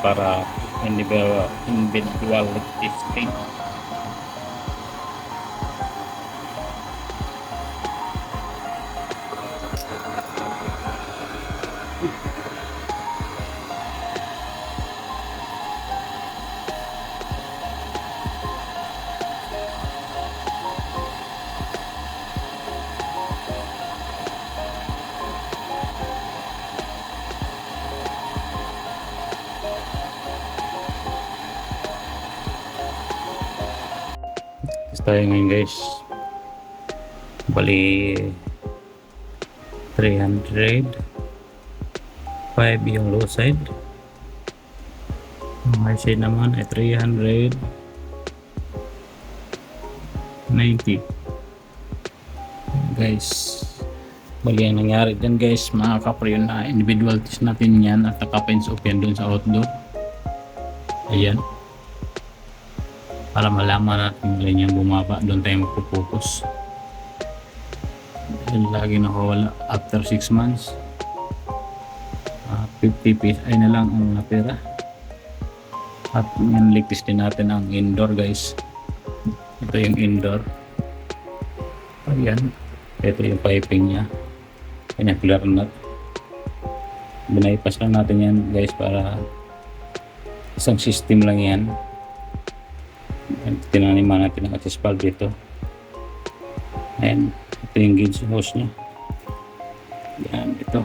para individual testing. Tapos tayo ngayon guys, bali 300 5 yung low side, yung high side naman ay 390 guys. Bali ang nangyari dyan guys mga kapre, yun na individual test natin yan at naka-pins off yan dun sa outdoor. Ayan, para malaman natin kung yung bumaba, doon tayo magpo-focus. Dahil lagi nakawala after 6 months, 50 PSI na lang ang natira. At yung latest din natin ang indoor guys. Ito yung indoor. Ayan, ito yung piping nya, kanya clear nut. Binaypas lang natin yan guys, para isang system lang yan. Tinaniman natin ang access valve dito. And ito yung gauge hose nya. Yan, ito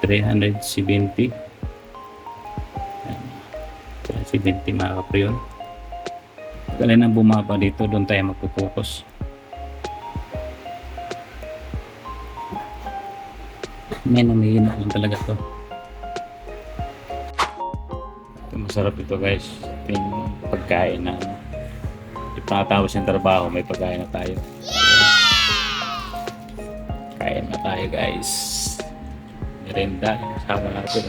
370 mga kapre yun. Kaya na bumaba dito, doon tayo magpo-focus. Ngayon umihina lang talaga to. Masarap ito guys, ito yung pagkain na ipatapos yung trabaho, may pagkain na tayo. Kain na tayo guys, merenda yung kasama natin.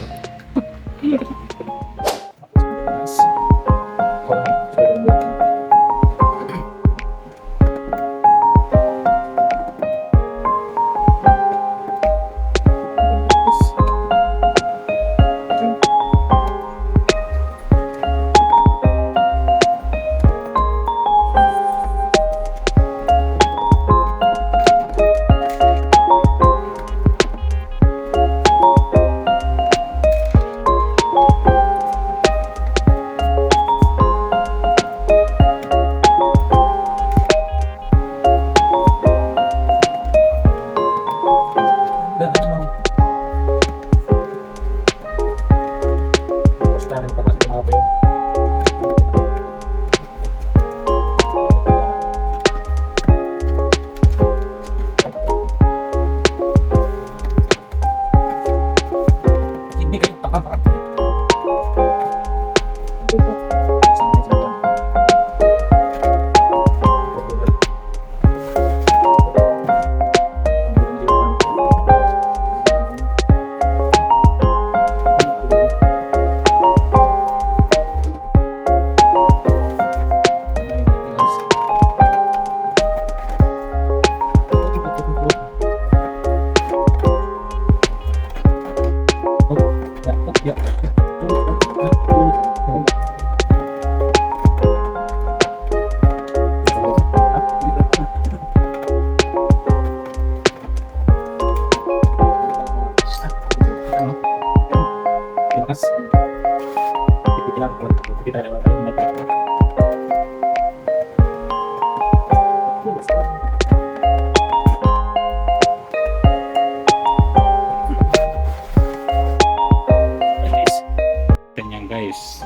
Ganyan guys,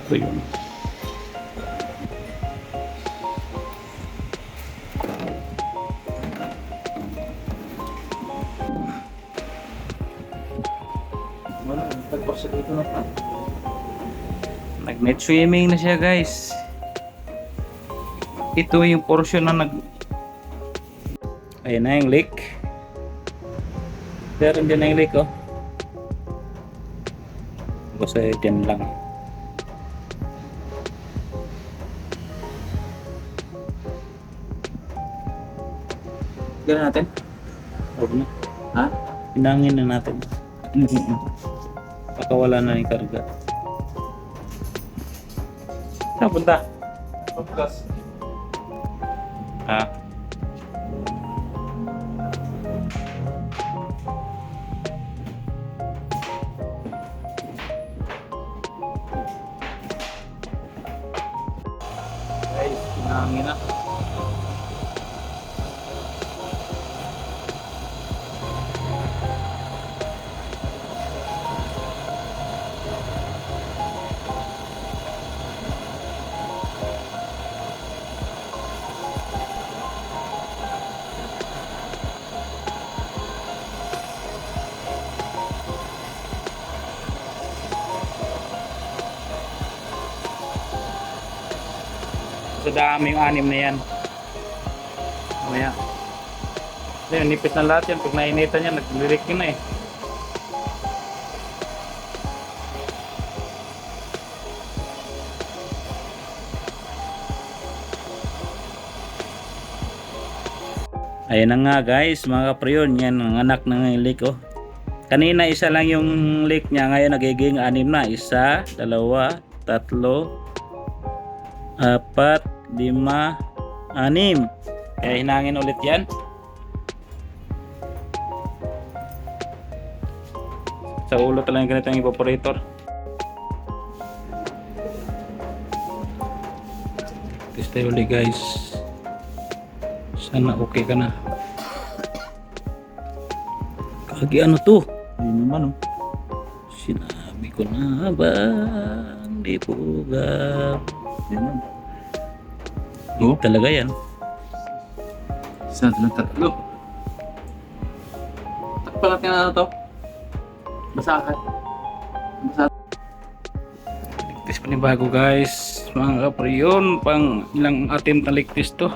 ito yun. Nag-net swimming na siya guys. Ito yung portion na ayan na yung lake. Pero dyan na yung lake oh. Kasi dyan lang. Gano'n natin? Huwag na. Ha? Pinangin na natin. Baka wala na yung karga. Saan punta? Pagkas. Ha? Guys, pinahangin na. Sa dami yung anim na yan. Mamaya. Ayun, nipis na lahat yan. Pag nainitan yan, naglirik yun na eh. Ayan na nga guys, mga kapriyon. Yan ang anak ng lake oh. Kanina isa lang yung lake niya. Ngayon nagiging anim na. Isa, dalawa, tatlo, apat, lima, anim. Kaya hinangin ulit yan. Sa ulo talagang ganito ang evaporator. Test tayo ulit guys. Sana okay ka na. Kagi ano to? Hindi naman oh. Sinabi ko na ba hindi pugap. Yan. Oh? Talaga yan. Isa, dalawa, tatlo. Takpan natin na to. Basahan. Ligtis panibago guys. Mga kapriyon, pang ilang attempt na ligtis to.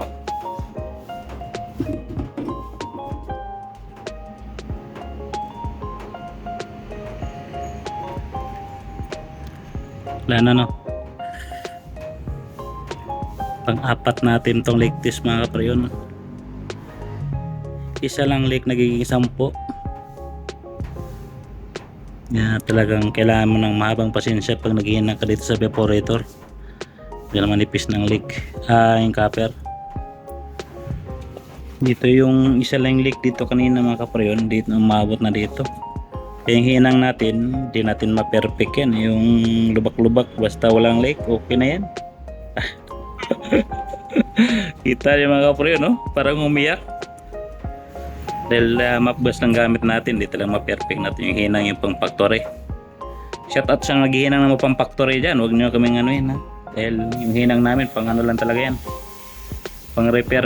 Wala na no. Pang-apat natin tong lake test mga kapriyon. Isa lang lake nagiging 10. Yeah, talagang kailangan mo ng mahabang pasensya pag naghihina ka dito sa evaporator. Dahil manipis ng lake. Yung copper. Dito yung isa lang lake dito kanina mga kapriyon. Dito umabot na dito. Kaya yung hinang natin, hindi natin ma-perfect yan. Yung lubak-lubak, basta walang lake, okay na yan. Kita yung mga kapre, no? Parang umiyak. Dahil mapbas ng gamit natin, hindi talaga ma-perfect natin yung hinang yung pang factory. Shout out sa naghihinang na pang factory dyan, huwag nyo kaming anuhin ha. Dahil yung hinang namin, pang ano lang talaga yan. Pang repair.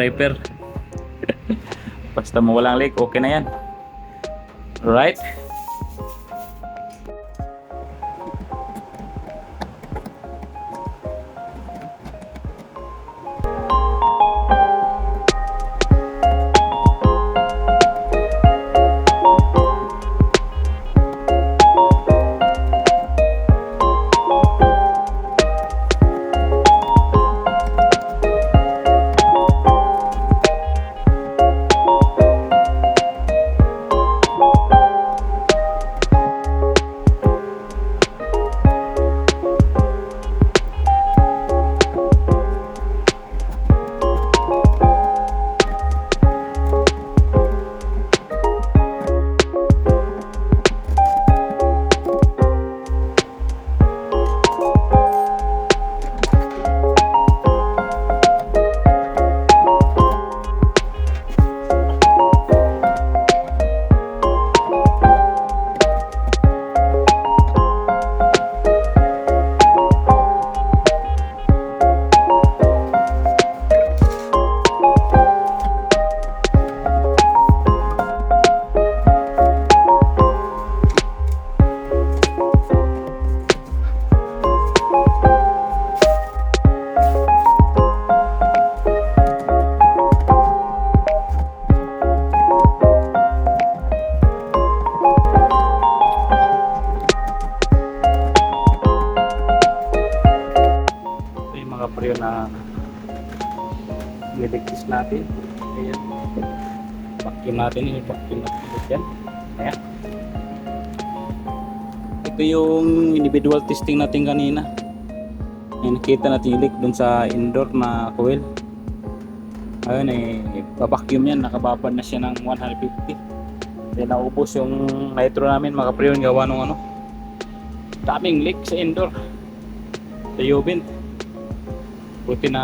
Basta mo walang lake, okay na yan. Alright? kapre na niligtis natin. Ayan. Vacuum natin, i-vacuum natin yan. Ayan. Ito yung individual testing natin kanina. Ay, nakita natin yung leak dun sa indoor na coil. Ayun babacuum yan, nakababad na siya ng 150. Then naubos yung nitro namin mga pre-on, gawa nung daming leak sa indoor sa Yubin. Buti na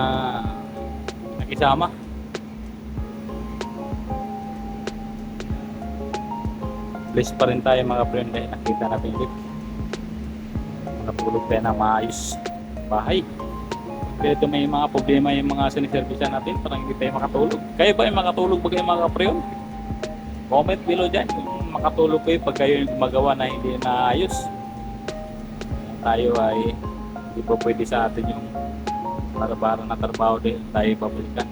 nakisama. Blessed pa rin tayo mga pre-on dahil nakita natin yung leak. Nakatulog tayo na maayos bahay. Kaya ito may mga problema yung mga siniservisan natin, parang hindi tayo makatulog. Kayo ba yung makatulog ba kayo mga pre-on? Comment below dyan kung makatulog kayo pag kayo yung gumagawa na hindi naayos. Tayo ay hindi po pwede sa atin yung barabara na trabaho din tayo pabalikan.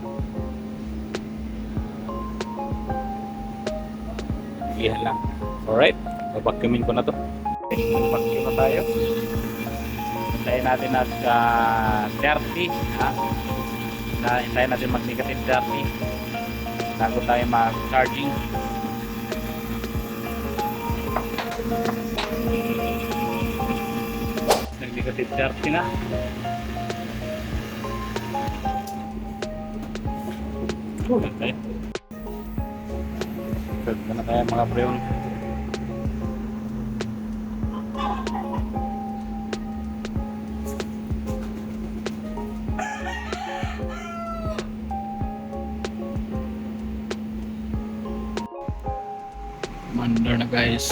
Iyan lang. Alright, babacuumin ko na to. Babacuum na tayo. Hintayin natin at 30 ha? Hintayin natin mag-negative 30 bago tayo mag-charging. Nag-negative 30 na. Okay. Ganda na tayo mga pre-on. Mandar na guys.